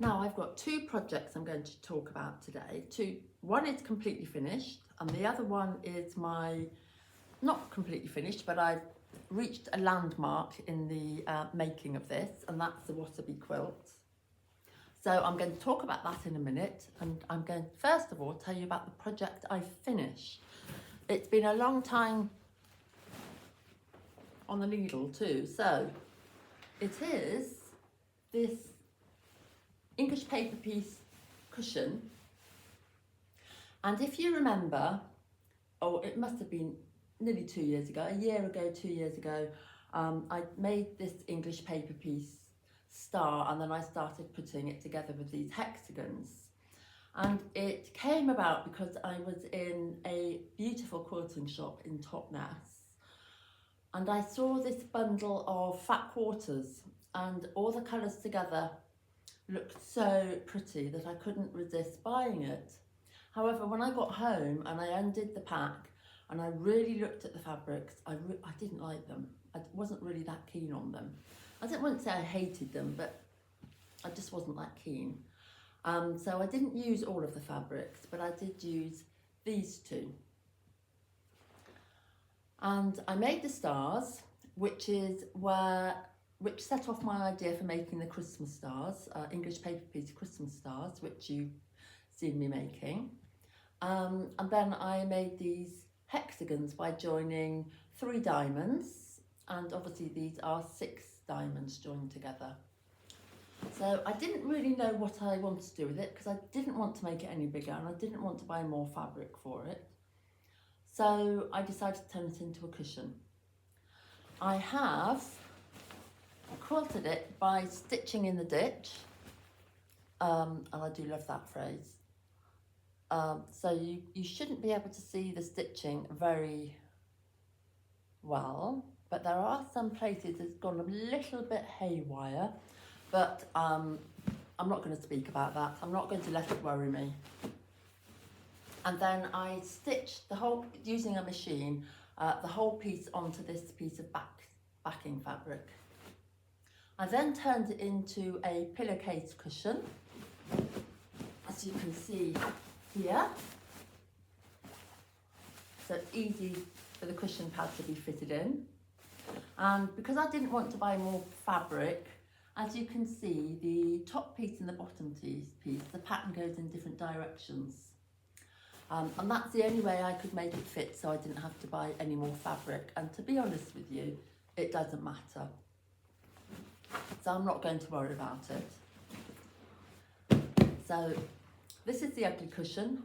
Now I've got two projects I'm going to talk about today. One is completely finished and the other one is not completely finished, but I've reached a landmark in the making of this, and that's the Wasabi quilt. So I'm going to talk about that in a minute, and I'm going to first of all tell you about the project I've finished. It's been a long time on the needle too. So it is this English paper piece cushion, and if you remember, it must have been nearly 2 years ago, a year ago, 2 years ago, I made this English paper piece star, and then I started putting it together with these hexagons. And it came about because I was in a beautiful quilting shop in Totnes, and I saw this bundle of fat quarters, and all the colours together looked so pretty that I couldn't resist buying it. However, when I got home and I undid the pack and I really looked at the fabrics, I didn't like them. I wasn't really that keen on them. I wouldn't say I hated them, but I just wasn't that keen. So I didn't use all of the fabrics, but I did use these two. And I made the stars, which set off my idea for making the Christmas stars, English paper piece Christmas stars, which you've seen me making. And then I made these hexagons by joining 3 diamonds, and obviously these are 6 diamonds joined together. So I didn't really know what I wanted to do with it because I didn't want to make it any bigger and I didn't want to buy more fabric for it. So I decided to turn it into a cushion. I have quilted it by stitching in the ditch, and I do love that phrase. So you shouldn't be able to see the stitching very well, but there are some places it's gone a little bit haywire, but I'm not going to speak about that. I'm not going to let it worry me. And then I stitched the whole, using a machine, the whole piece onto this piece of backing fabric. I then turned it into a pillowcase cushion, as you can see here. So it's easy for the cushion pad to be fitted in. And because I didn't want to buy more fabric, as you can see, the top piece and the bottom piece, the pattern goes in different directions. And that's the only way I could make it fit, so I didn't have to buy any more fabric. And to be honest with you, it doesn't matter. So I'm not going to worry about it. So this is the ugly cushion,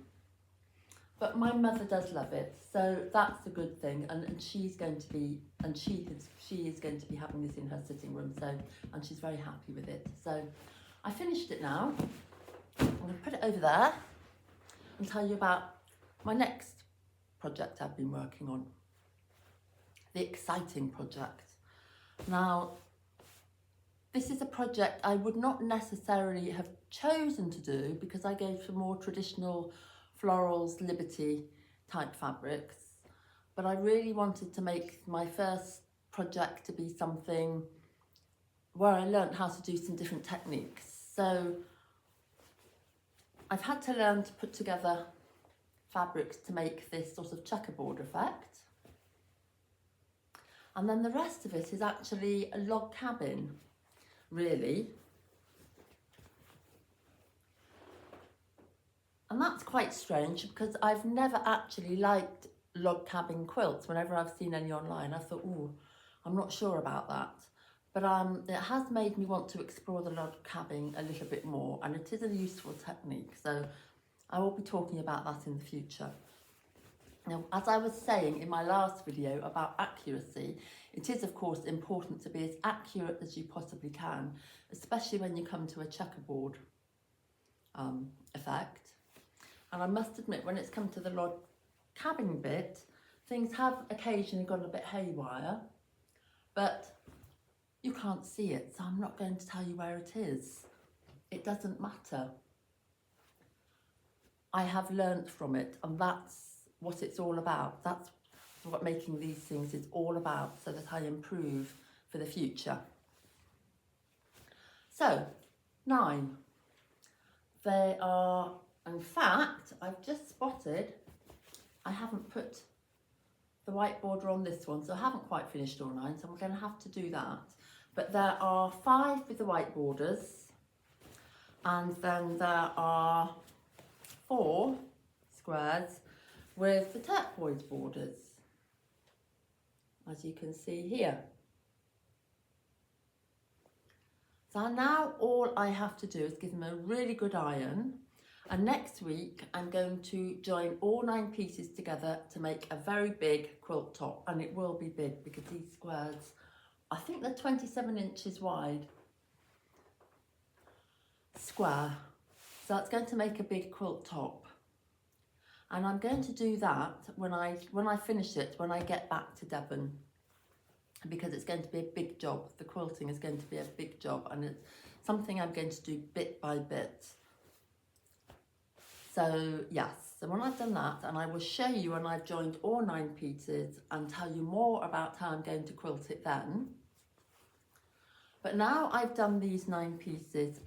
but my mother does love it, so that's a good thing. And she is going to be having this in her sitting room. So, and she's very happy with it. So I finished it now. I'm going to put it over there and tell you about my next project I've been working on, the exciting project. Now, this is a project I would not necessarily have chosen to do because I go for more traditional florals, Liberty type fabrics, but I really wanted to make my first project to be something where I learned how to do some different techniques. So I've had to learn to put together fabrics to make this sort of checkerboard effect. And then the rest of it is actually a log cabin, really. And that's quite strange because I've never actually liked log cabin quilts. Whenever I've seen any online, I thought, oh, I'm not sure about that. But it has made me want to explore the log cabin a little bit more, and it is a useful technique. So I will be talking about that in the future. Now, as I was saying in my last video about accuracy, it is of course important to be as accurate as you possibly can, especially when you come to a checkerboard effect. And I must admit, when it's come to the log cabin bit, things have occasionally gone a bit haywire, but you can't see it, so I'm not going to tell you where it is. It doesn't matter. I have learnt from it, and that's what it's all about. That's what making these things is all about, so that I improve for the future. So, 9. they are, in fact, I've just spotted, I haven't put the white border on this one, so I haven't quite finished all 9, so I'm going to have to do that. But there are 5 with the white borders, and then there are 4 squares with the turquoise borders, as you can see here. So now all I have to do is give them a really good iron, and next week I'm going to join all 9 pieces together to make a very big quilt top, and it will be big because these squares, I think they're 27 inches wide, square. So it's going to make a big quilt top, and I'm going to do that when I finish it, when I get back to Devon, because it's going to be a big job. The quilting is going to be a big job, and it's something I'm going to do bit by bit. So yes, so when I've done that, and I will show you when I've joined all 9 pieces and tell you more about how I'm going to quilt it then. But now I've done these 9 pieces,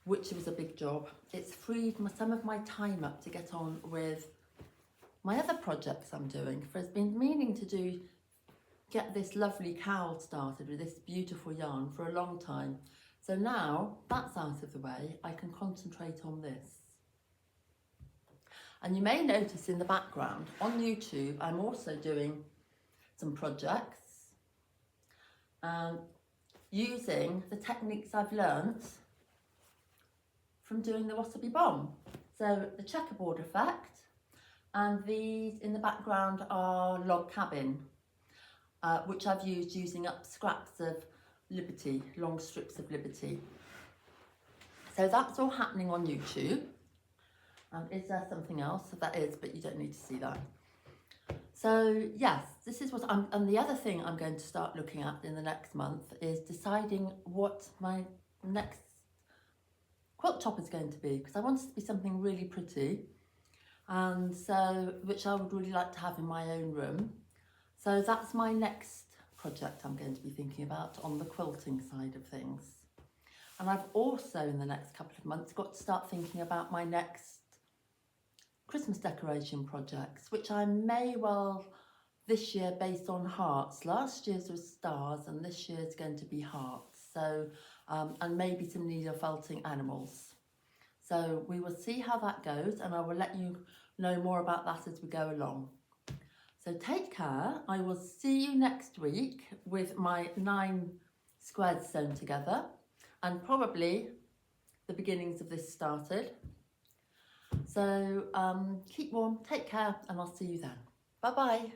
which was a big job, it's freed some of my time up to get on with my other projects I'm doing. For I've been meaning to get this lovely cowl started with this beautiful yarn for a long time. So now that's out of the way, I can concentrate on this. And you may notice in the background on YouTube, I'm also doing some projects using the techniques I've learnt from doing the Wasabi Bomb. So the checkerboard effect, and these in the background are log cabin, which I've used using up scraps of Liberty, long strips of Liberty. So that's all happening on YouTube. Is there something else? That is, but you don't need to see that. So yes, this is what and the other thing I'm going to start looking at in the next month is deciding what my next quilt top is going to be, because I want it to be something really pretty, and so which I would really like to have in my own room. So that's my next project I'm going to be thinking about on the quilting side of things. And I've also in the next couple of months got to start thinking about my next Christmas decoration projects, which I may well this year based on hearts. Last year's was stars, and this year's going to be hearts. So and maybe some needle felting animals. So we will see how that goes, and I will let you know more about that as we go along. So take care. I will see you next week with my 9 squares sewn together, and probably the beginnings of this started. So keep warm, take care, and I'll see you then. Bye bye.